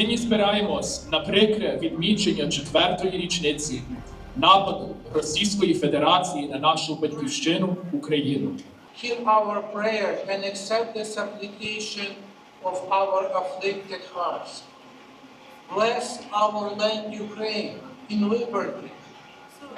Нині збираємось на прикре відмічення четвертої річниці нападу Російської Федерації на нашу батьківщину Україну. Hear our prayer and accept the supplication of our afflicted hearts. Bless our land Ukraine in liberty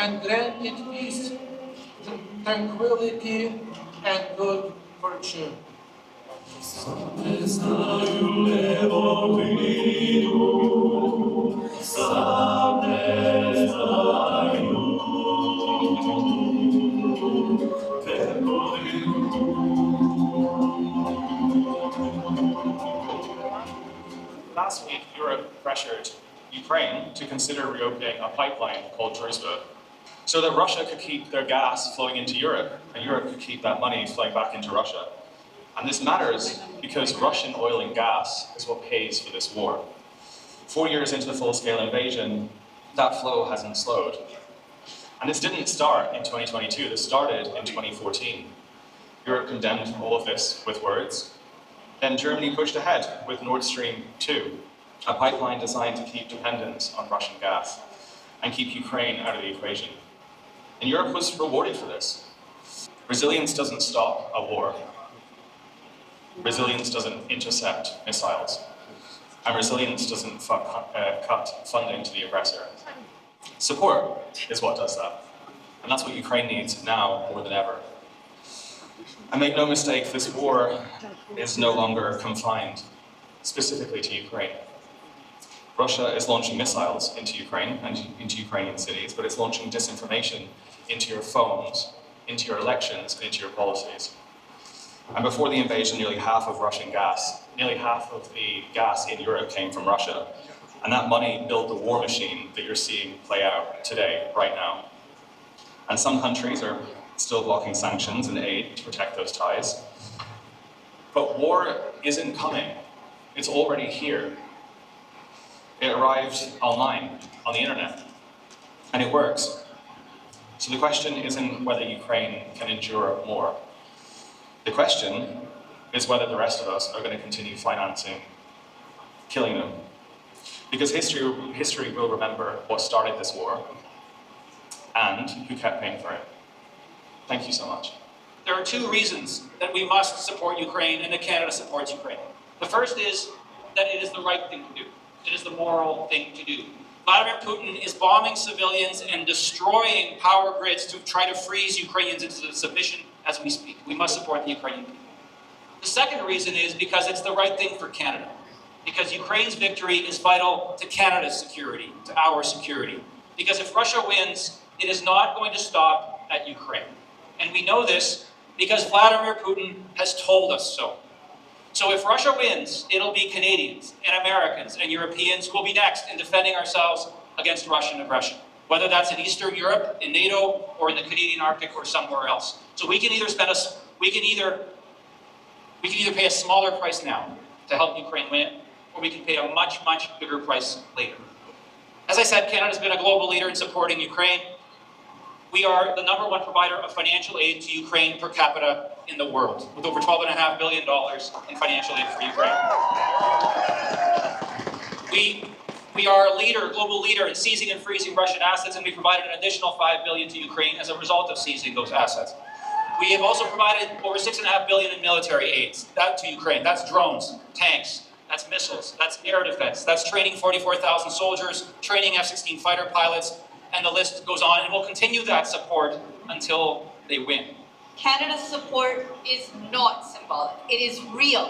and grant it peace, tranquility and good fortune. Не знаю, левовину, сам не знаю, Last week, Europe pressured Ukraine to consider reopening a pipeline called Druzhba so that Russia could keep their gas flowing into Europe and Europe could keep that money flowing back into Russia. And this matters because Russian oil and gas is what pays for this war. 4 years into the full-scale invasion, that flow hasn't slowed. And this didn't start in 2022, this started in 2014. Europe condemned all of this with words. Then Germany pushed ahead with Nord Stream 2, a pipeline designed to keep dependence on Russian gas and keep Ukraine out of the equation. And Europe was rewarded for this. Resilience doesn't stop a war. Resilience doesn't intercept missiles. And resilience doesn't cut funding to the aggressor. Support is what does that. And that's what Ukraine needs now more than ever. And make no mistake, this war is no longer confined specifically to Ukraine. Russia is launching missiles into Ukraine and into Ukrainian cities, but it's launching disinformation into your phones, into your elections, and into your policies. And before the invasion, nearly half of Russian gas, nearly half of the gas in Europe came from Russia. And that money built the war machine that you're seeing play out today, right now. And some countries are still blocking sanctions and aid to protect those ties. But war isn't coming. It's already here. It arrived online, on the internet, and it works. So the question isn't whether Ukraine can endure more. The question is whether the rest of us are going to continue financing killing them. Because history will remember what started this war and who kept paying for it. Thank you so much. There are two reasons that we must support Ukraine and that Canada supports Ukraine. The first is that it is the right thing to do. It is the moral thing to do. Vladimir Putin is bombing civilians and destroying power grids to try to freeze Ukrainians into submission as we speak. We must support the Ukrainian people. The second reason is because it's the right thing for Canada. Because Ukraine's victory is vital to Canada's security, to our security. Because if Russia wins, it is not going to stop at Ukraine. And we know this because Vladimir Putin has told us so. So if Russia wins, it'll be Canadians and Americans and Europeans who will be next in defending ourselves against Russian aggression. Whether that's in Eastern Europe, in NATO, or in the Canadian Arctic, or somewhere else. So we can either pay a smaller price now to help Ukraine win, or we can pay a much, much bigger price later. As I said, Canada's been a global leader in supporting Ukraine. We are the #1 provider of financial aid to Ukraine per capita in the world, with over $12.5 billion in financial aid for Ukraine. We are a global leader in seizing and freezing Russian assets, and we provided an additional $5 billion to Ukraine as a result of seizing those assets. We have also provided over $6.5 billion in military aids to Ukraine. That's drones, tanks, that's missiles, that's air defense, that's training 44,000 soldiers, training F-16 fighter pilots, and the list goes on, and we'll continue that support until they win. Canada's support is not symbolic. It is real.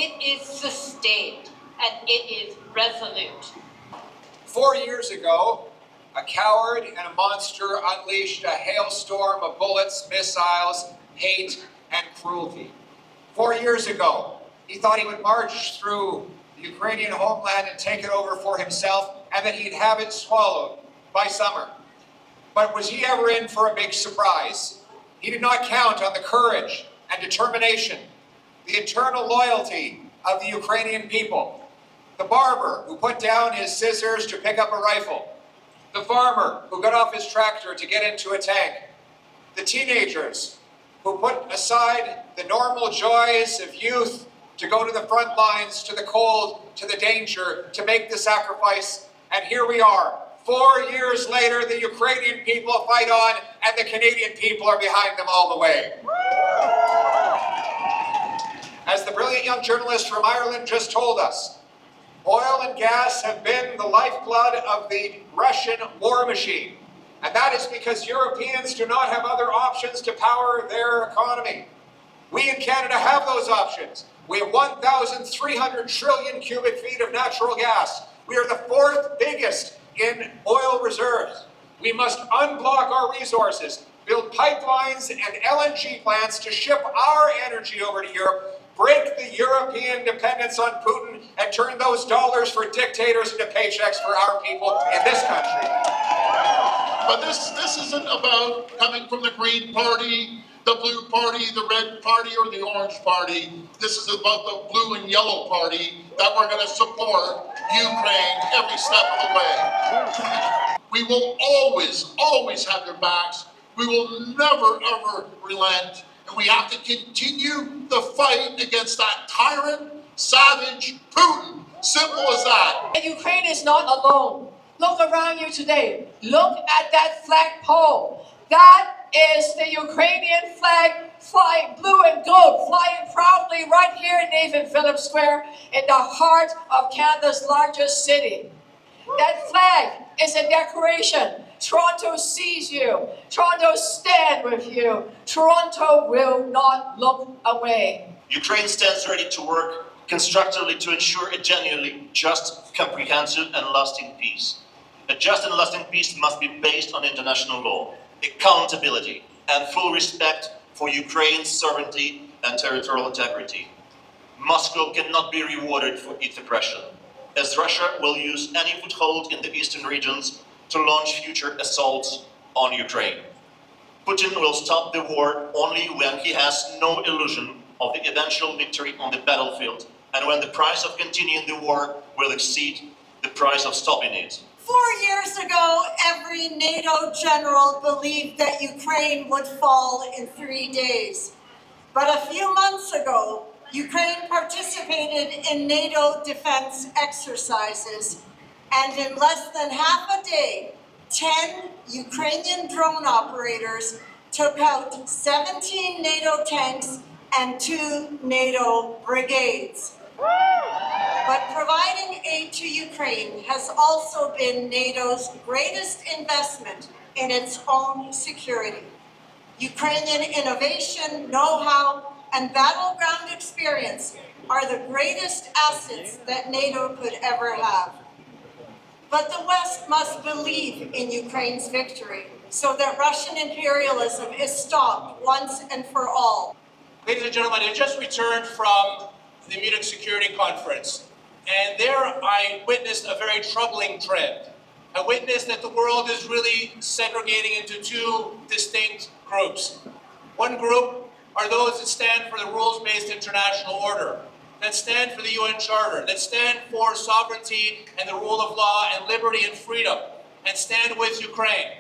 It is sustained. And it is resolute. 4 years ago, a coward and a monster unleashed a hailstorm of bullets, missiles, hate, and cruelty. 4 years ago, he thought he would march through the Ukrainian homeland and take it over for himself, and that he'd have it swallowed by summer. But was he ever in for a big surprise? He did not count on the courage and determination, the eternal loyalty of the Ukrainian people. The barber who put down his scissors to pick up a rifle. The farmer who got off his tractor to get into a tank. The teenagers who put aside the normal joys of youth to go to the front lines, to the cold, to the danger, to make the sacrifice. And here we are. 4 years later, the Ukrainian people fight on, and the Canadian people are behind them all the way. As the brilliant young journalist from Ireland just told us, oil and gas have been the lifeblood of the Russian war machine. And that is because Europeans do not have other options to power their economy. We in Canada have those options. We have 1,300 trillion cubic feet of natural gas. We are the 4th biggest in oil reserves. We must unblock our resources, build pipelines and LNG plants to ship our energy over to Europe, break the European dependence on Putin, and turn those dollars for dictators into paychecks for our people in this country. But this isn't about coming from the Green Party, the Blue Party, the Red Party, or the Orange Party. This is about the Blue and Yellow Party that we're going to support Ukraine every step of the way. We will always, always have your backs. We will never, ever relent. And we have to continue the fight against that tyrant, savage Putin. Simple as that. And Ukraine is not alone. Look around you today. Look at that flagpole. That is the Ukrainian flag flying blue and gold, flying proudly right here in Nathan Phillips Square in the heart of Canada's largest city. That flag is a declaration. Toronto sees you. Toronto stands with you. Toronto will not look away. Ukraine stands ready to work constructively to ensure a genuinely just, comprehensive, and lasting peace. A just and lasting peace must be based on international law, accountability, and full respect for Ukraine's sovereignty and territorial integrity. Moscow cannot be rewarded for its aggression, as Russia will use any foothold in the eastern regions to launch future assaults on Ukraine. Putin will stop the war only when he has no illusion of the eventual victory on the battlefield, and when the price of continuing the war will exceed the price of stopping it. 4 years ago, every NATO general believed that Ukraine would fall in 3 days. But a few months ago, Ukraine participated in NATO defense exercises, and in less than half a day, 10 Ukrainian drone operators took out 17 NATO tanks and 2 NATO brigades. But providing aid to Ukraine has also been NATO's greatest investment in its own security. Ukrainian innovation, know-how, and battleground experience are the greatest assets that NATO could ever have. But the West must believe in Ukraine's victory so that Russian imperialism is stopped once and for all. Ladies and gentlemen, I just returned from the Munich Security Conference, and there I witnessed a very troubling trend. I witnessed that the world is really segregating into 2 distinct groups. One group are those that stand for the rules-based international order, that stand for the UN Charter, that stand for sovereignty and the rule of law and liberty and freedom, and stand with Ukraine.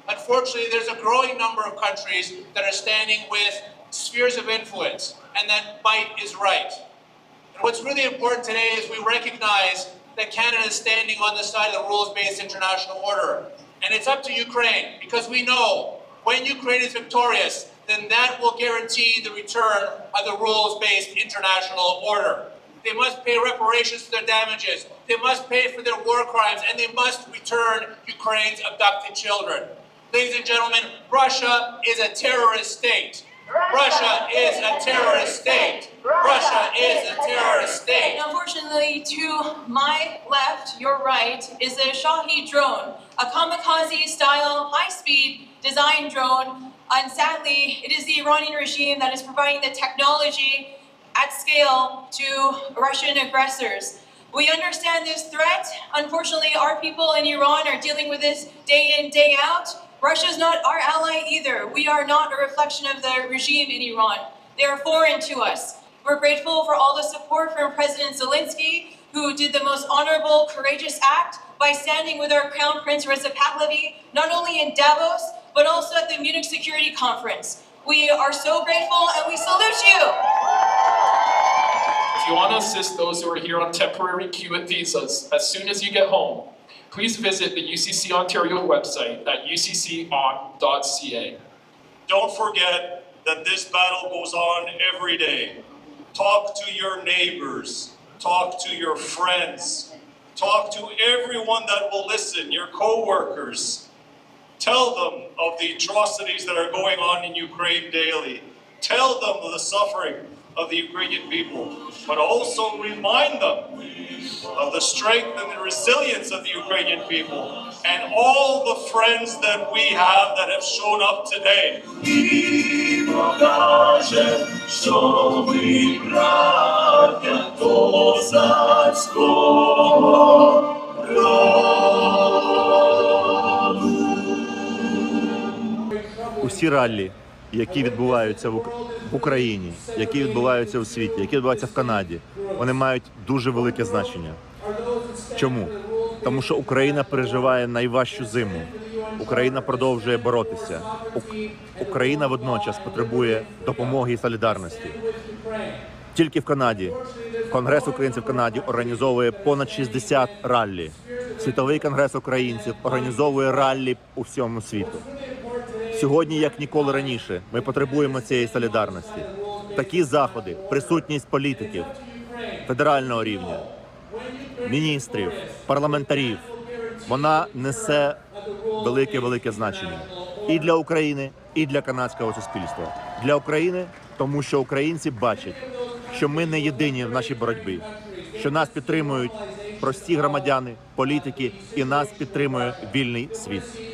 Unfortunately, there's a growing number of countries that are standing with spheres of influence, and that might is right. And what's really important today is we recognize that Canada is standing on the side of the rules-based international order. And it's up to Ukraine, because we know when Ukraine is victorious, then that will guarantee the return of the rules-based international order. They must pay reparations for their damages, they must pay for their war crimes, and they must return Ukraine's abducted children. Ladies and gentlemen, Russia is a terrorist state. Russia is a terrorist state. Russia is a terrorist state. And unfortunately, to my left, your right, is a Shahi drone, a kamikaze-style, high-speed design drone. And sadly, it is the Iranian regime that is providing the technology at scale to Russian aggressors. We understand this threat. Unfortunately, our people in Iran are dealing with this day in, day out. Russia is not our ally either. We are not a reflection of the regime in Iran. They are foreign to us. We're grateful for all the support from President Zelensky, who did the most honorable, courageous act by standing with our Crown Prince Reza Pahlavi, not only in Davos, but also at the Munich Security Conference. We are so grateful and we salute you. you want to assist those who are here on temporary QIT visas as soon as you get home, please visit the UCC Ontario website at ucc.ca. Don't forget that this battle goes on every day. Talk to your neighbors, talk to your friends, talk to everyone that will listen, your co-workers. Tell them of the atrocities that are going on in Ukraine daily. Tell them of the suffering of the Ukrainian people, but also remind them of the strength and the resilience of the Ukrainian people and all the friends that we have that have shown up today. І покаже, що ви браття козацького роду. Усі раллі, які відбуваються в Україні, які відбуваються у світі, які відбуваються в Канаді, вони мають дуже велике значення. Чому? Тому що Україна переживає найважчу зиму. Україна продовжує боротися. Україна водночас потребує допомоги і солідарності. Тільки в Канаді Конгрес українців в Канаді організовує понад 60 раллі. Світовий конгрес українців організовує раллі у всьому світу. Сьогодні, як ніколи раніше, ми потребуємо цієї солідарності. Такі заходи, присутність політиків, федерального рівня, міністрів, парламентарів, вона несе велике значення і для України, і для канадського суспільства. Для України, тому що українці бачать, що ми не єдині в нашій боротьбі, що нас підтримують прості громадяни, політики, і нас підтримує вільний світ.